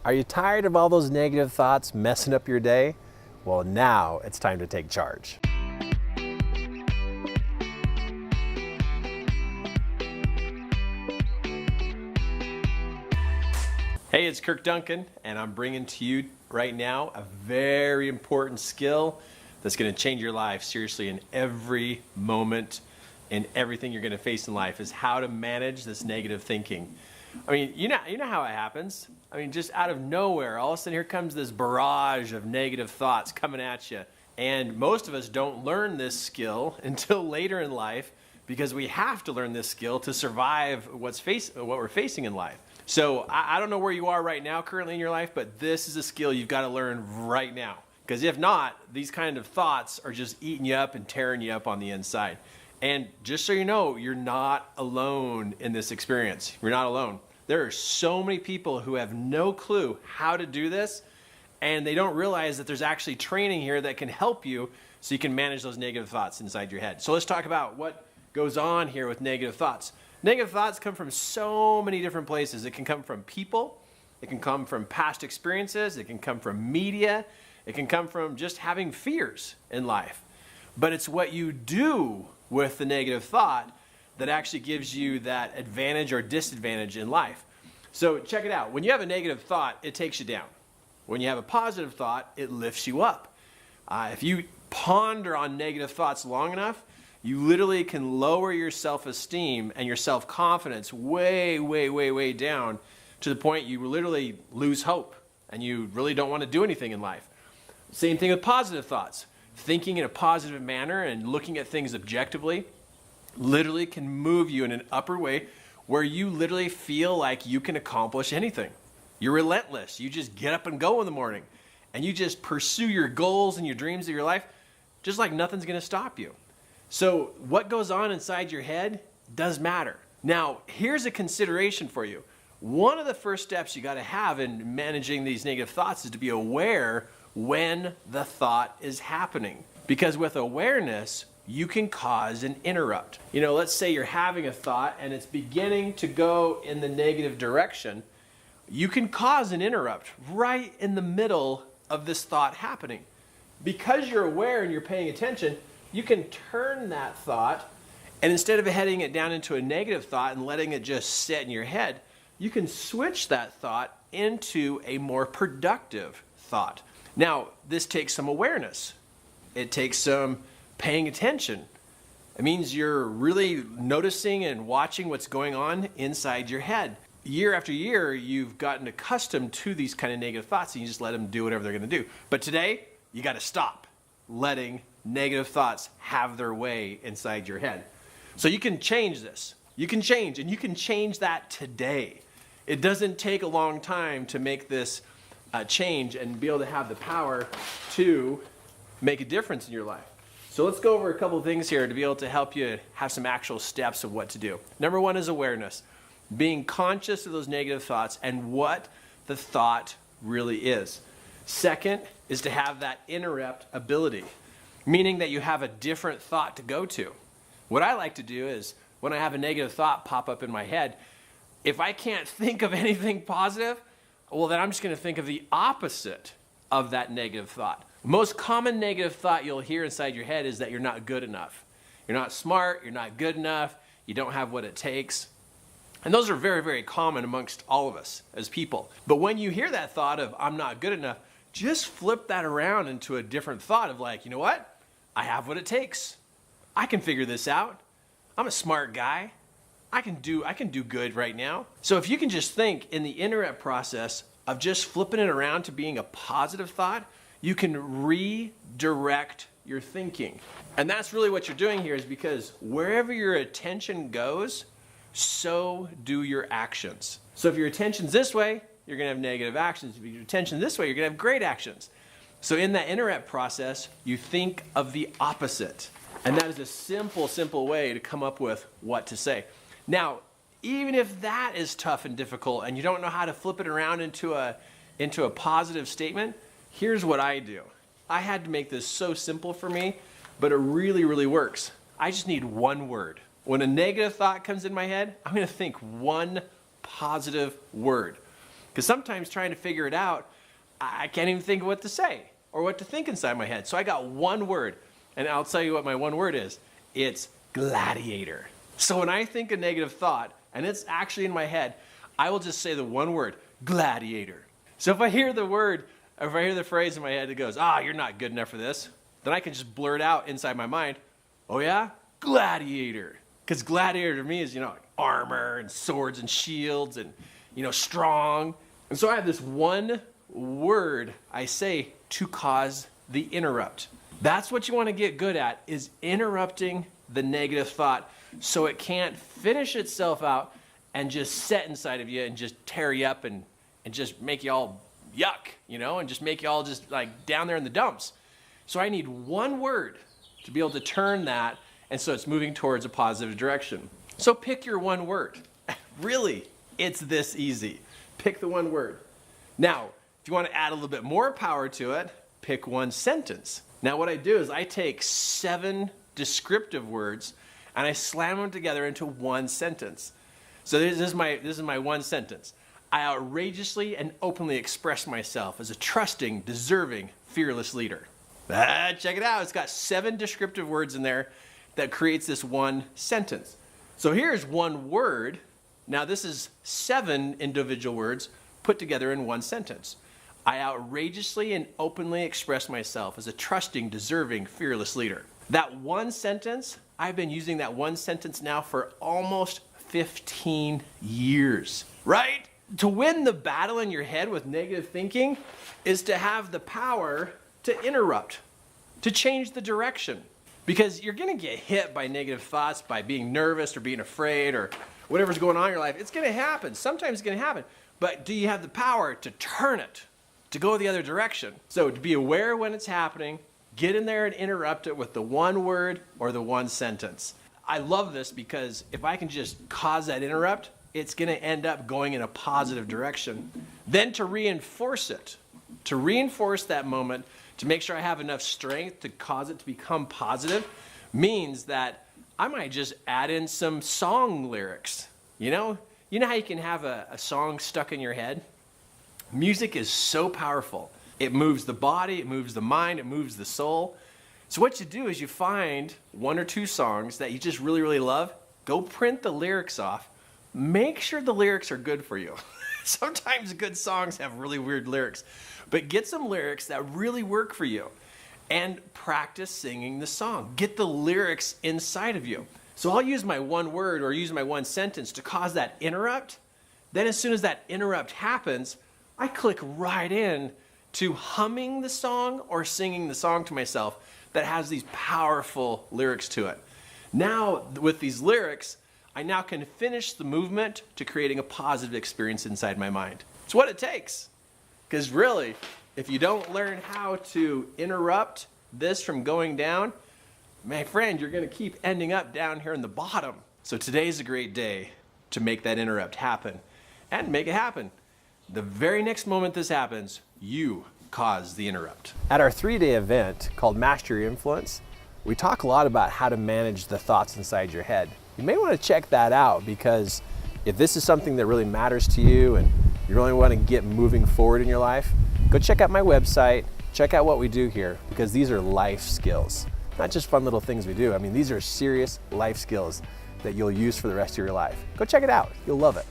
Are you tired of all those negative thoughts messing up your day? Well, now it's time to take charge. Hey, it's Kirk Duncan, and I'm bringing to you right now a very important skill that's going to change your life seriously in every moment, in everything you're going to face in life, is how to manage this negative thinking. I mean, you know how it happens. I mean, just out of nowhere, all of a sudden here comes this barrage of negative thoughts coming at you. And most of us don't learn this skill until later in life, because we have to learn this skill to survive what we're facing in life. So I don't know where you are right now currently in your life, but this is a skill you've got to learn right now. Because if not, these kind of thoughts are just eating you up and tearing you up on the inside. And just so you know, you're not alone in this experience. You're not alone. There are so many people who have no clue how to do this, and they don't realize that there's actually training here that can help you so you can manage those negative thoughts inside your head. So let's talk about what goes on here with negative thoughts. Negative thoughts come from so many different places. It can come from people, it can come from past experiences, it can come from media, it can come from just having fears in life. But it's what you do with the negative thought that actually gives you that advantage or disadvantage in life. So check it out. When you have a negative thought, it takes you down. When you have a positive thought, it lifts you up. If you ponder on negative thoughts long enough, you literally can lower your self-esteem and your self-confidence way down to the point you literally lose hope and you really don't want to do anything in life. Same thing with positive thoughts. Thinking in a positive manner and looking at things objectively literally can move you in an upward way where you literally feel like you can accomplish anything. You're relentless. You just get up and go in the morning and you just pursue your goals and your dreams of your life just like nothing's going to stop you. So what goes on inside your head does matter. Now, here's a consideration for you. One of the first steps you got to have in managing these negative thoughts is to be aware when the thought is happening. Because with awareness, you can cause an interrupt. You know, let's say you're having a thought and it's beginning to go in the negative direction. You can cause an interrupt right in the middle of this thought happening. Because you're aware and you're paying attention, you can turn that thought, and instead of heading it down into a negative thought and letting it just sit in your head, you can switch that thought into a more productive thought. Now, this takes some awareness. It takes some paying attention. It means you're really noticing and watching what's going on inside your head. Year after year, you've gotten accustomed to these kind of negative thoughts, and you just let them do whatever they're going to do. But today, you got to stop letting negative thoughts have their way inside your head. So you can change this. You can change, and you can change that today. It doesn't take a long time to make this change and be able to have the power to make a difference in your life. So let's go over a couple of things here to be able to help you have some actual steps of what to do. Number one is awareness. Being conscious of those negative thoughts and what the thought really is. Second is to have that interrupt ability, meaning that you have a different thought to go to. What I like to do is when I have a negative thought pop up in my head, if I can't think of anything positive, well, then I'm just going to think of the opposite of that negative thought. The most common negative thought you'll hear inside your head is that you're not good enough. You're not smart, you're not good enough, you don't have what it takes. And those are very common amongst all of us as people. But when you hear that thought of I'm not good enough, just flip that around into a different thought of like, you know what? I have what it takes. I can figure this out. I'm a smart guy. I can do good right now. So if you can just think in the interrupt process of just flipping it around to being a positive thought, you can redirect your thinking. And that's really what you're doing here, is because wherever your attention goes, so do your actions. So if your attention's this way, you're going to have negative actions. If your attention this way, you're going to have great actions. So in that interrupt process, you think of the opposite. And that is a simple way to come up with what to say. Now, even if that is tough and difficult and you don't know how to flip it around into a positive statement, here's what I do. I had to make this so simple for me, but it really works. I just need one word. When a negative thought comes in my head, I'm going to think one positive word. Because sometimes trying to figure it out, I can't even think of what to say or what to think inside my head. So I got one word, and I'll tell you what my one word is. It's gladiator. So when I think a negative thought, and it's actually in my head, I will just say the one word, gladiator. So if I hear the word, or if I hear the phrase in my head that goes, you're not good enough for this, then I can just blurt out inside my mind, oh yeah, gladiator. Because gladiator to me is, like armor and swords and shields and, strong. And so I have this one word I say to cause the interrupt. That's what you want to get good at, is interrupting the negative thought so it can't finish itself out and just set inside of you and just tear you up and just make you all yuck, and just make you all just like down there in the dumps. So I need one word to be able to turn that, and so it's moving towards a positive direction. So pick your one word. Really, it's this easy. Pick the one word. Now, if you want to add a little bit more power to it, pick one sentence. Now what I do is I take 7 descriptive words and I slam them together into one sentence. So this is my one sentence. I outrageously and openly express myself as a trusting, deserving, fearless leader. Check it out. It's got 7 descriptive words in there that creates this one sentence. So here's one word. Now this is 7 individual words put together in one sentence. I outrageously and openly express myself as a trusting, deserving, fearless leader. That one sentence, I've been using that one sentence now for almost 15 years, right? To win the battle in your head with negative thinking is to have the power to interrupt, to change the direction. Because you're going to get hit by negative thoughts, by being nervous or being afraid or whatever's going on in your life. It's going to happen. Sometimes it's going to happen. But do you have the power to turn it, to go the other direction? So to be aware when it's happening, get in there and interrupt it with the one word or the one sentence. I love this because if I can just cause that interrupt, it's going to end up going in a positive direction. Then to reinforce it, to reinforce that moment, to make sure I have enough strength to cause it to become positive, means that I might just add in some song lyrics. You know how you can have a song stuck in your head? Music is so powerful. It moves the body, it moves the mind, it moves the soul. So what you do is you find 1 or 2 songs that you just really, really love. Go print the lyrics off. Make sure the lyrics are good for you. Sometimes good songs have really weird lyrics. But get some lyrics that really work for you and practice singing the song. Get the lyrics inside of you. So I'll use my one word or use my one sentence to cause that interrupt. Then as soon as that interrupt happens, I click right in to humming the song or singing the song to myself that has these powerful lyrics to it. Now, with these lyrics, I now can finish the movement to creating a positive experience inside my mind. It's what it takes. Because really, if you don't learn how to interrupt this from going down, my friend, you're going to keep ending up down here in the bottom. So today's a great day to make that interrupt happen and make it happen. The very next moment this happens, you cause the interrupt. At our 3-day event called Master Your Influence, we talk a lot about how to manage the thoughts inside your head. You may want to check that out because if this is something that really matters to you and you really want to get moving forward in your life, go check out my website, check out what we do here, because these are life skills. Not just fun little things we do. I mean, these are serious life skills that you'll use for the rest of your life. Go check it out. You'll love it.